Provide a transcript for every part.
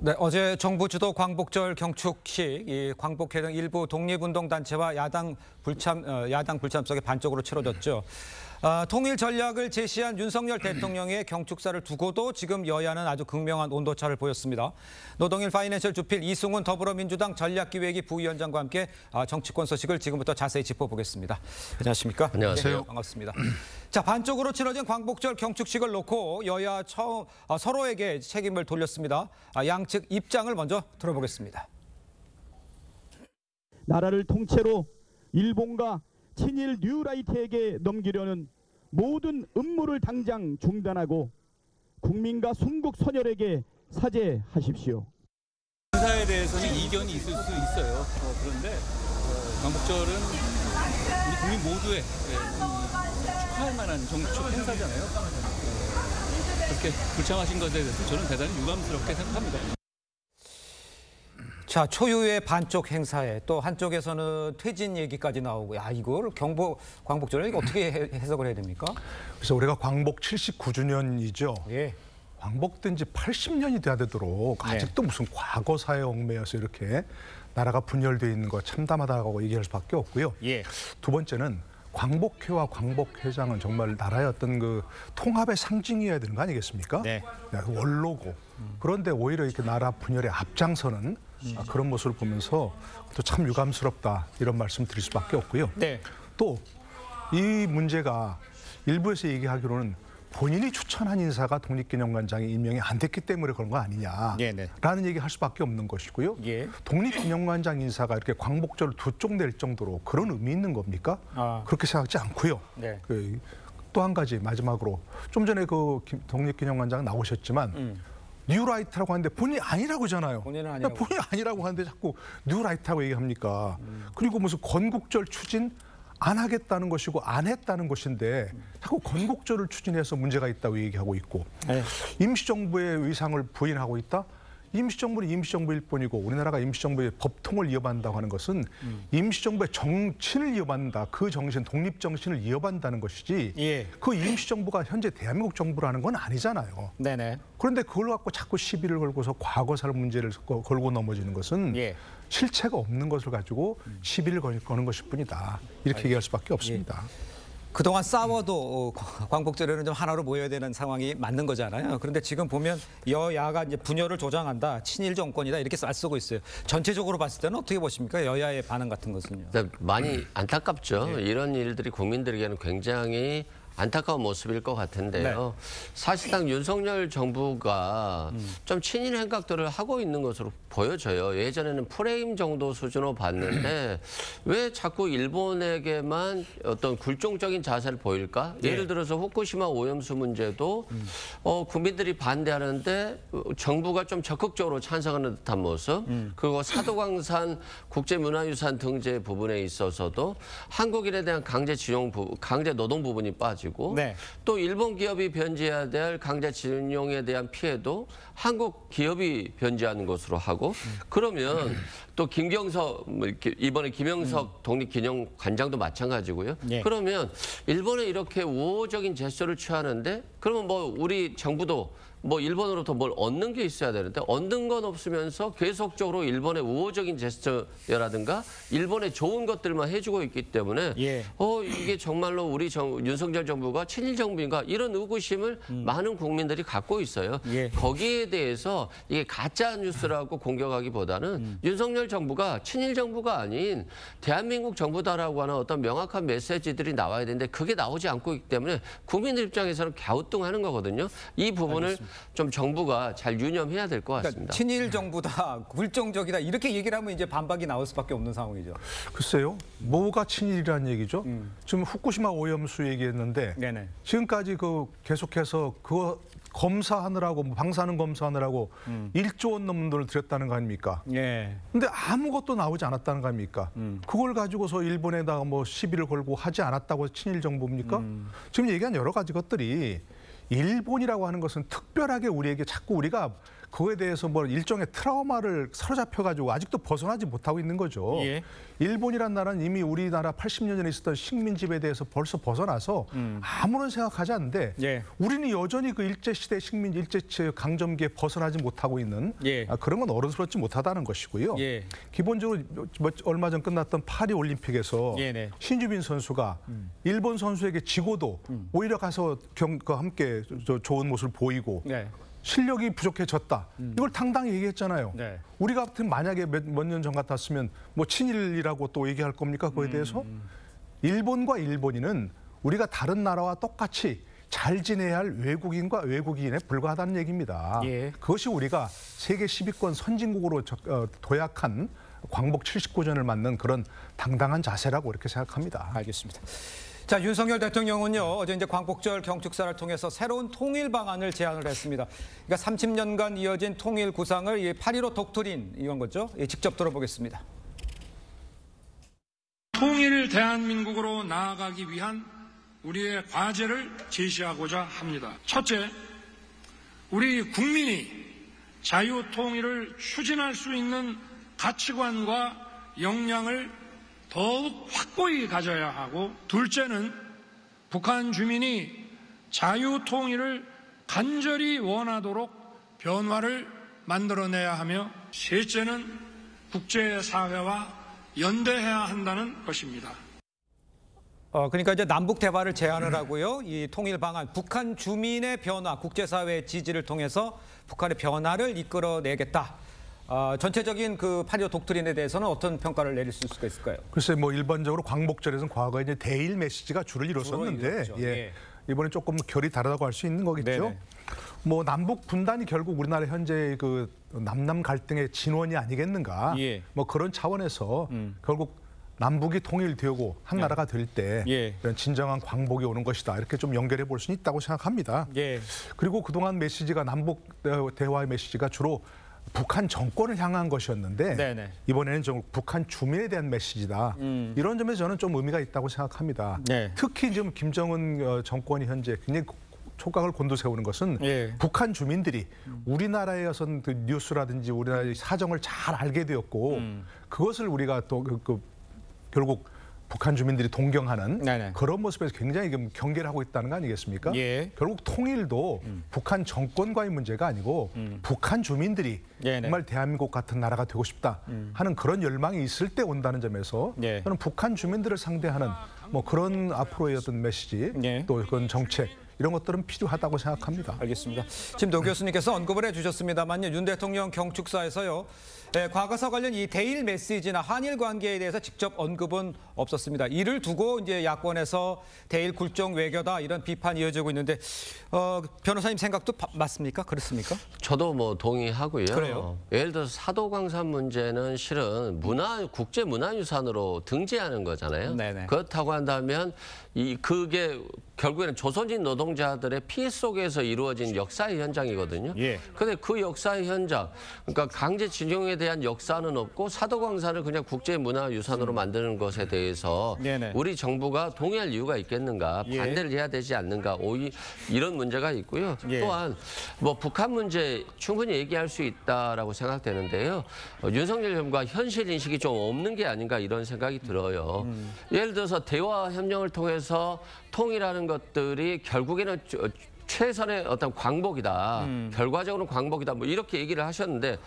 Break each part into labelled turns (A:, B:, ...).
A: 네, 어제 정부 주도 광복절 경축식, 이 광복회 등 일부 독립운동단체와 야당 불참 속에 반쪽으로 치러졌죠. 통일 전략을 제시한 윤석열 대통령의 경축사를 두고도 지금 여야는 아주 극명한 온도차를 보였습니다. 노동일 파이낸셜 주필 이승훈 더불어민주당 전략기획위 부위원장과 함께 정치권 소식을 지금부터 자세히 짚어보겠습니다. 안녕하십니까?
B: 안녕하세요.
A: 네, 반갑습니다. 자, 반쪽으로 치러진 광복절 경축식을 놓고 여야 서로에게 책임을 돌렸습니다. 양측 입장을 먼저 들어보겠습니다.
C: 나라를 통째로 일본과 친일 뉴라이트에게 넘기려는 모든 음모를 당장 중단하고 국민과 순국 선열에게 사죄하십시오.
D: 행사에 대해서는 이견이 있을 수 있어요. 그런데 광복절은 우리 국민 모두의 축하할 만한 정축 행사잖아요. 그렇게 불참하신 것에 대해서 저는 대단히 유감스럽게 생각합니다.
A: 자, 초유의 반쪽 행사에 또 한쪽에서는 퇴진 얘기까지 나오고, 이걸 광복절을 이거 어떻게 해석을 해야 됩니까?
B: 그래서 우리가 광복 79주년이죠.
A: 예.
B: 광복된 지 80년이 돼야 되도록 아직도 무슨 과거사에 얽매여서 이렇게 나라가 분열되어 있는 거 참담하다고 얘기할 수밖에 없고요.
A: 예.
B: 두 번째는 광복회와 광복회장은 정말 나라의 어떤 그 통합의 상징이어야 되는 거 아니겠습니까?
A: 네.
B: 원로고. 그런데 오히려 이렇게 나라 분열에 앞장서는 그런 모습을 보면서 또 참 유감스럽다 이런 말씀 드릴 수밖에 없고요.
A: 네.
B: 또 이 문제가 일부에서 얘기하기로는 본인이 추천한 인사가 독립기념관장에 임명이 안 됐기 때문에 그런 거 아니냐라는 얘기 할 수밖에 없는 것이고요.
A: 예.
B: 독립기념관장 인사가 이렇게 광복절을 두 쪽 낼 정도로 그런 의미 있는 겁니까? 그렇게 생각하지 않고요.
A: 네.
B: 또 한 가지 마지막으로 좀 전에 그 독립기념관장 나오셨지만 뉴라이트라고 하는데 본인이 아니라고 하잖아요. 본인이 아니라고 하는데 자꾸 뉴라이트라고 얘기합니까? 그리고 무슨 건국절 추진 안 하겠다는 것이고 안 했다는 것인데 자꾸 건국절을 추진해서 문제가 있다고 얘기하고 있고 임시정부의 의상을 부인하고 있다? 임시정부는 임시정부일 뿐이고 우리나라가 임시정부의 법통을 이어받는다고 하는 것은 임시정부의 정신을 이어받는다. 그 정신, 독립정신을 이어받는다는 것이지 그 임시정부가 현재 대한민국 정부라는 건 아니잖아요.
A: 네네.
B: 그런데 그걸 갖고 자꾸 시비를 걸고서 과거사를 문제를 걸고 넘어지는 것은 실체가 없는 것을 가지고 시비를 거는 것일 뿐이다. 이렇게 얘기할 수밖에 없습니다.
A: 그동안 싸워도 광복절에는 좀 하나로 모여야 되는 상황이 맞는 거잖아요. 그런데 지금 보면 여야가 이제 분열을 조장한다, 친일 정권이다 이렇게 쌀쓰고 있어요. 전체적으로 봤을 때는 어떻게 보십니까? 여야의 반응 같은 것은요.
E: 많이 안타깝죠. 이런 일들이 국민들에게는 굉장히 안타까운 모습일 것 같은데요. 사실상 윤석열 정부가 좀 친일 행각들을 하고 있는 것으로 보여져요. 예전에는 프레임 정도 수준으로 봤는데 왜 자꾸 일본에게만 어떤 굴종적인 자세를 보일까? 예를 들어서 후쿠시마 오염수 문제도 국민들이 반대하는데 정부가 좀 적극적으로 찬성하는 듯한 모습. 그리고 사도광산 국제문화유산 등재 부분에 있어서도 한국인에 대한 강제 노동 부분이 빠지고 또 일본 기업이 변제해야 될 강제징용에 대한 피해도 한국 기업이 변제하는 것으로 하고 그러면 또 이번에 김영석 독립기념관장도 마찬가지고요. 그러면 일본에 이렇게 우호적인 제스처를 취하는데 그러면 뭐 우리 정부도 뭐 일본으로부터 뭘 얻는 게 있어야 되는데 얻는 건 없으면서 계속적으로 일본의 우호적인 제스처라든가 일본의 좋은 것들만 해주고 있기 때문에 이게 정말로 우리 윤석열 정부가 친일 정부인가 이런 의구심을 많은 국민들이 갖고 있어요. 거기에 대해서 이게 가짜 뉴스라고 공격하기보다는 윤석열 정부가 친일 정부가 아닌 대한민국 정부다라고 하는 어떤 명확한 메시지들이 나와야 되는데 그게 나오지 않고 있기 때문에 국민들 입장에서는 갸우뚱하는 거거든요. 이 부분을 좀 정부가 잘 유념해야 될 것 같습니다.
A: 그러니까 친일 정부다, 굴종적이다 이렇게 얘기를 하면 이제 반박이 나올 수밖에 없는 상황이죠.
B: 글쎄요. 뭐가 친일이라는 얘기죠? 지금 후쿠시마 오염수 얘기했는데 지금까지 계속해서 그거 검사하느라고 방사능 검사하느라고 1조 원 넘는 돈을 들였다는 거 아닙니까? 근데 아무것도 나오지 않았다는 거 아닙니까? 그걸 가지고서 일본에다가 뭐 시비를 걸고 하지 않았다고 친일 정부입니까? 지금 얘기한 여러 가지 것들이 일본이라고 하는 것은 특별하게 우리에게 자꾸 우리가 그거에 대해서 뭐 일종의 트라우마를 사로잡혀가지고 아직도 벗어나지 못하고 있는 거죠.
A: 예.
B: 일본이란 나라는 이미 우리나라 80년 전에 있었던 식민지배에 대해서 벌써 벗어나서 아무런 생각하지 않는데
A: 예.
B: 우리는 여전히 그 일제시대 식민지, 일제 강점기에 벗어나지 못하고 있는
A: 예.
B: 그런 건 어른스럽지 못하다는 것이고요.
A: 예.
B: 기본적으로 얼마 전 끝났던 파리 올림픽에서
A: 네네.
B: 신주빈 선수가 일본 선수에게 지고도 오히려 가서 함께 좋은 모습을 보이고
A: 네.
B: 실력이 부족해졌다. 이걸 당당히 얘기했잖아요.
A: 네.
B: 우리 같은 만약에 몇 년 전 같았으면 뭐 친일이라고 또 얘기할 겁니까? 그거에 대해서? 일본과 일본인은 우리가 다른 나라와 똑같이 잘 지내야 할 외국인과 외국인에 불과하다는 얘기입니다.
A: 예.
B: 그것이 우리가 세계 10위권 선진국으로 도약한 광복 79전을 맞는 그런 당당한 자세라고 이렇게 생각합니다.
A: 알겠습니다. 자, 윤석열 대통령은요, 어제 이제 광복절 경축사를 통해서 새로운 통일 방안을 제안을 했습니다. 그러니까 30년간 이어진 통일 구상을 8.15 독트린 이건 거죠. 직접 들어보겠습니다.
F: 통일 대한민국으로 나아가기 위한 우리의 과제를 제시하고자 합니다. 첫째, 우리 국민이 자유 통일을 추진할 수 있는 가치관과 역량을 더욱 확고히 가져야 하고, 둘째는 북한 주민이 자유 통일을 간절히 원하도록 변화를 만들어내야 하며, 셋째는 국제사회와 연대해야 한다는 것입니다.
A: 그러니까 이제 남북 대화를 제안을 하고요. 이 통일 방안, 북한 주민의 변화, 국제사회의 지지를 통해서 북한의 변화를 이끌어내겠다. 전체적인 그 8.15 독트린에 대해서는 어떤 평가를 내릴 수 있을까요?
B: 글쎄 뭐 일반적으로 광복절에서는 과거에 이제 대일 메시지가 주를 이뤘었는데 이번에 조금 결이 다르다고 할 수 있는 거겠죠.
A: 네네.
B: 뭐 남북 분단이 결국 우리나라 현재 그 남남 갈등의 진원이 아니겠는가.
A: 예.
B: 뭐 그런 차원에서 결국 남북이 통일되고 한 나라가 될 때 이런 진정한 광복이 오는 것이다. 이렇게 좀 연결해 볼 수는 있다고 생각합니다.
A: 예.
B: 그리고 그동안 메시지가 남북 대화의 메시지가 주로 북한 정권을 향한 것이었는데
A: 네네.
B: 이번에는 좀 북한 주민에 대한 메시지다. 이런 점에서 저는 좀 의미가 있다고 생각합니다.
A: 네.
B: 특히 지금 김정은 정권이 현재 굉장히 촉각을 곤두세우는 것은 북한 주민들이 우리나라의 어떤 그 뉴스라든지 우리나라의 사정을 잘 알게 되었고 그것을 우리가 또 결국 북한 주민들이 동경하는 그런 모습에서 굉장히 경계를 하고 있다는 거 아니겠습니까?
A: 예.
B: 결국 통일도 북한 정권과의 문제가 아니고 북한 주민들이 정말 대한민국 같은 나라가 되고 싶다 하는 그런 열망이 있을 때 온다는 점에서 저는 북한 주민들을 상대하는 뭐 그런 앞으로의 어떤 메시지 또 그런 정책 이런 것들은 필요하다고 생각합니다.
A: 알겠습니다. 지금 노 교수님께서 언급을 해주셨습니다만요. 윤 대통령 경축사에서요. 과거사 관련 이 대일 메시지나 한일 관계에 대해서 직접 언급은 없었습니다. 이를 두고 이제 야권에서 대일 굴종 외교다 이런 비판이 이어지고 있는데 변호사님 생각도 맞습니까? 그렇습니까?
E: 저도 뭐 동의하고요.
A: 그래요?
E: 예를 들어서 사도광산 문제는 실은 국제 문화유산으로 등재하는 거잖아요.
A: 네네.
E: 그렇다고 한다면 그게 결국에는 조선인 노동자들의 피해 속에서 이루어진 역사의 현장이거든요. 그런데 그 역사의 현장, 그러니까 강제징용에 대한 역사는 없고 사도광산을 그냥 국제문화유산으로 만드는 것에 대해서 우리 정부가 동의할 이유가 있겠는가, 반대를 해야 되지 않는가, 이런 문제가 있고요. 또한 뭐 북한 문제 충분히 얘기할 수 있다라고 생각되는데요. 윤석열 정부가 현실 인식이 좀 없는 게 아닌가 이런 생각이 들어요. 예를 들어서 대화 협력을 통해서 통일하는 것들이 결국에는 최선의 어떤 광복이다. 결과적으로는 광복이다. 뭐 이렇게 얘기를 하셨는데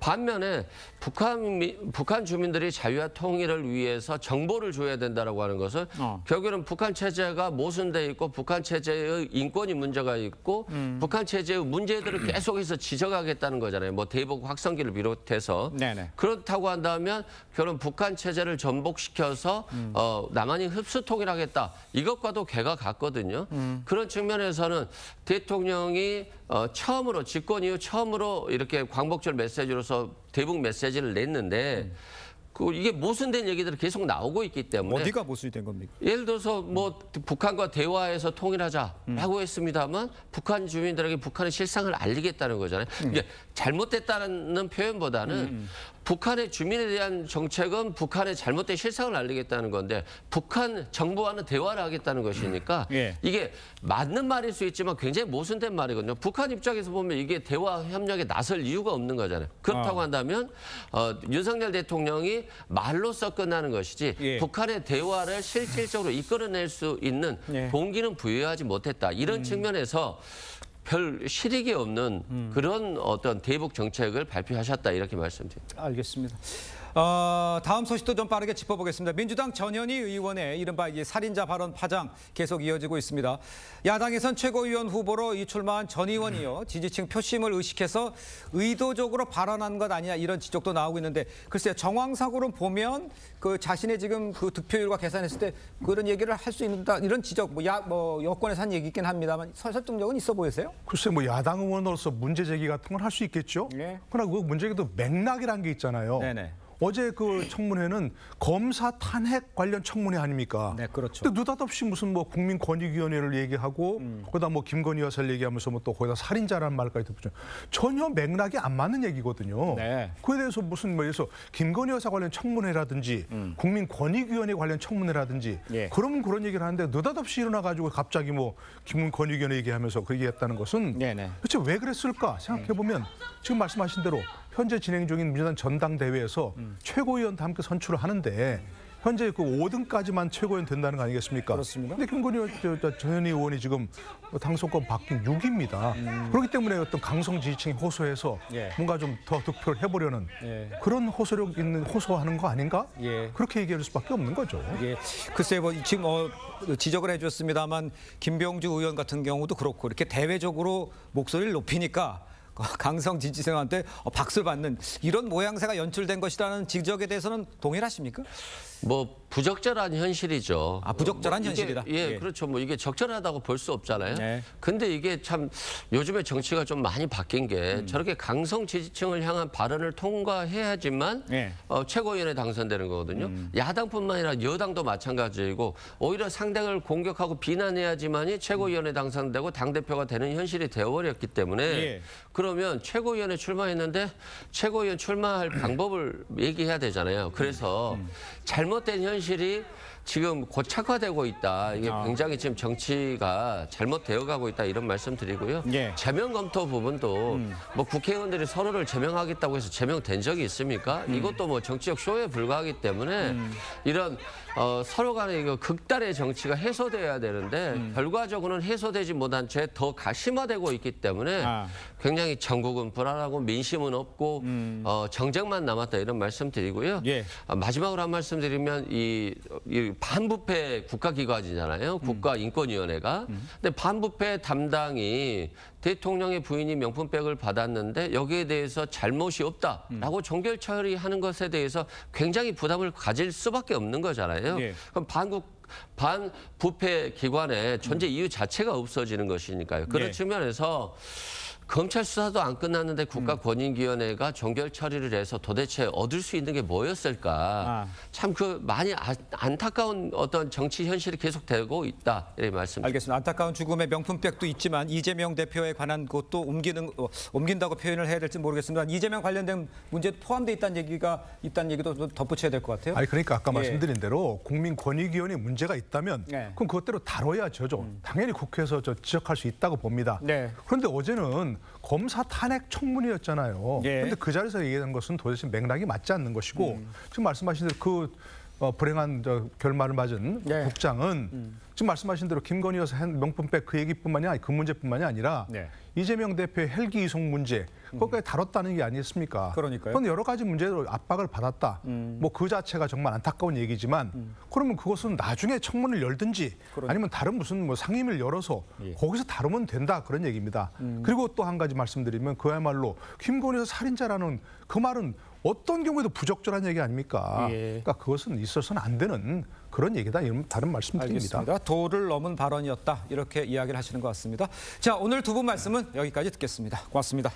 E: 반면에 북한 주민들이 자유와 통일을 위해서 정보를 줘야 된다라고 하는 것은 결국에는 북한 체제가 모순돼 있고 북한 체제의 인권이 문제가 있고 북한 체제의 문제들을 계속해서 지적하겠다는 거잖아요. 뭐 대북 확성기를 비롯해서 그렇다고 한다면 결국 북한 체제를 전복시켜서 남한이 흡수 통일하겠다. 이것과도 궤가 같거든요. 그런 측면에서는 대통령이 처음으로 집권 이후 처음으로 이렇게 광복절 메시지로서 대북 메시지를 냈는데 이게 모순된 얘기들이 계속 나오고 있기 때문에
A: 어디가 모순이 된 겁니까?
E: 예를 들어서 뭐 북한과 대화해서 통일하자라고 했습니다만 북한 주민들에게 북한의 실상을 알리겠다는 거잖아요. 이게 잘못됐다는 표현보다는 북한의 주민에 대한 정책은 북한의 잘못된 실상을 알리겠다는 건데 북한 정부와는 대화를 하겠다는 것이니까
A: 예.
E: 이게 맞는 말일 수 있지만 굉장히 모순된 말이거든요. 북한 입장에서 보면 이게 대화 협력에 나설 이유가 없는 거잖아요. 그렇다고 한다면 윤석열 대통령이 말로써 끝나는 것이지
A: 예.
E: 북한의 대화를 실질적으로 이끌어낼 수 있는
A: 예.
E: 동기는 부여하지 못했다. 이런 측면에서 별 실익이 없는 그런 어떤 대북 정책을 발표하셨다 이렇게 말씀드립니다.
A: 알겠습니다. 다음 소식도 좀 빠르게 짚어보겠습니다. 민주당 전현희 의원의 이른바 살인자 발언 파장 계속 이어지고 있습니다. 야당에선 최고위원 후보로 출마한 전 의원이요. 지지층 표심을 의식해서 의도적으로 발언한 것 아니냐 이런 지적도 나오고 있는데 글쎄요. 정황상으로 보면 그 자신의 지금 그 득표율과 계산했을 때 그런 얘기를 할 수 있다 이런 지적 여권에서 한 얘기긴 합니다만 설득력은 있어 보이세요?
B: 글쎄 야당 의원으로서 문제 제기 같은 건 할 수 있겠죠.
A: 네.
B: 그러나 그 문제 제기도 맥락이라는 게 있잖아요.
A: 네네.
B: 어제 그 청문회는 검사 탄핵 관련 청문회 아닙니까?
A: 네, 그렇죠.
B: 근데 느닷없이 무슨 국민권익위원회를 얘기하고 거기다 김건희 여사를 얘기하면서 또 거기다 살인자라는 말까지 듣죠. 전혀 맥락이 안 맞는 얘기거든요.
A: 네.
B: 그에 대해서 그래서 김건희 여사 관련 청문회라든지 국민권익위원회 관련 청문회라든지
A: 예.
B: 그러면 그런 얘기를 하는데 느닷없이 일어나가지고 갑자기 김권익위원회 얘기하면서 그 얘기했다는 것은
A: 네네.
B: 도대체 왜 그랬을까 생각해보면 지금 말씀하신 대로 현재 진행 중인 민주당 전당대회에서 최고위원도 함께 선출을 하는데 현재 그 5등까지만 최고위원 된다는 거 아니겠습니까?
A: 그렇습니다.
B: 근데 김건희 전현희 의원이 지금 당선권 바뀐 6위입니다. 그렇기 때문에 어떤 강성 지지층이 호소해서
A: 예.
B: 뭔가 좀 더 득표를 해보려는
A: 예.
B: 그런 호소력 있는 호소하는 거 아닌가?
A: 예.
B: 그렇게 얘기할 수밖에 없는 거죠.
A: 예, 글쎄 지금 지적을 해줬습니다만 김병주 의원 같은 경우도 그렇고 이렇게 대외적으로 목소리를 높이니까 강성 지지층한테 박수를 받는 이런 모양새가 연출된 것이라는 지적에 대해서는 동일하십니까?
E: 부적절한 현실이죠.
A: 부적절한 현실이다.
E: 예, 그렇죠. 이게 적절하다고 볼 수 없잖아요.
A: 네.
E: 근데 이게 참 요즘에 정치가 좀 많이 바뀐 게 저렇게 강성 지지층을 향한 발언을 통과해야지만
A: 네.
E: 최고위원에 당선되는 거거든요. 야당뿐만 아니라 여당도 마찬가지이고 오히려 상대를 공격하고 비난해야지만이 최고위원에 당선되고 당대표가 되는 현실이 되어버렸기 때문에
A: 예.
E: 그러면 최고위원에 출마했는데 최고위원 출마할 방법을 얘기해야 되잖아요. 그래서 잘못된 현실이 지금 고착화되고 있다. 이게 굉장히 지금 정치가 잘못되어 가고 있다. 이런 말씀 드리고요.
A: 예.
E: 제명 검토 부분도 국회의원들이 서로를 제명하겠다고 해서 제명된 적이 있습니까? 이것도 정치적 쇼에 불과하기 때문에 이런 서로 간의 극단의 정치가 해소돼야 되는데 결과적으로는 해소되지 못한 채 더 심화되고 있기 때문에 굉장히 전국은 불안하고 민심은 없고 정쟁만 남았다 이런 말씀 드리고요.
A: 예.
E: 마지막으로 한 말씀 드리면 이 반부패 국가기관이잖아요. 국가인권위원회가. 근데 반부패 담당이 대통령의 부인이 명품백을 받았는데 여기에 대해서 잘못이 없다라고 종결 처리하는 것에 대해서 굉장히 부담을 가질 수밖에 없는 거잖아요.
A: 예.
E: 그럼 반부패 기관의 존재 이유 자체가 없어지는 것이니까요. 그런
A: 예.
E: 측면에서 검찰 수사도 안 끝났는데 국가권익위원회가 종결 처리를 해서 도대체 얻을 수 있는 게 뭐였을까? 참 많이 안타까운 어떤 정치 현실이 계속되고 있다 이렇게 말씀드립니다.
A: 알겠습니다. 안타까운 죽음의 명품백도 있지만 이재명 대표에 관한 것도 옮긴다고 표현을 해야 될지 모르겠습니다. 이재명 관련된 문제 포함되어 있다는 얘기도 덧붙여야 될 것 같아요.
B: 그러니까 아까 말씀드린 대로 국민권익위원회 문제가 있다면
A: 네.
B: 그럼 그것대로 다뤄야죠. 당연히 국회에서 지적할 수 있다고 봅니다.
A: 네.
B: 그런데 어제는 검사 탄핵 청문회였잖아요. 그런데
A: 예.
B: 그 자리에서 얘기한 것은 도대체 맥락이 맞지 않는 것이고 지금 말씀하신 대로 불행한 결말을 맞은
A: 네.
B: 국장은 지금 말씀하신 대로 김건희 여사 명품백 그 얘기뿐만이 아니라 그 문제뿐만이 아니라
A: 네.
B: 이재명 대표의 헬기 이송 문제 거기까지 다뤘다는 게 아니겠습니까?
A: 그러니까요.
B: 그건 여러 가지 문제로 압박을 받았다. 그 자체가 정말 안타까운 얘기지만 그러면 그것은 나중에 청문을 열든지 아니면 다른 무슨 상임위를 열어서 거기서 다루면 된다 그런 얘기입니다. 그리고 또 한 가지 말씀드리면 그야말로 김건희 여사 살인자라는 그 말은 어떤 경우에도 부적절한 얘기 아닙니까?
A: 예.
B: 그러니까 그것은 있어서는 안 되는 그런 얘기다. 이런 다른 말씀드립니다.
A: 알겠습니다. 도를 넘은 발언이었다. 이렇게 이야기를 하시는 것 같습니다. 자, 오늘 두 분 말씀은 여기까지 듣겠습니다. 고맙습니다.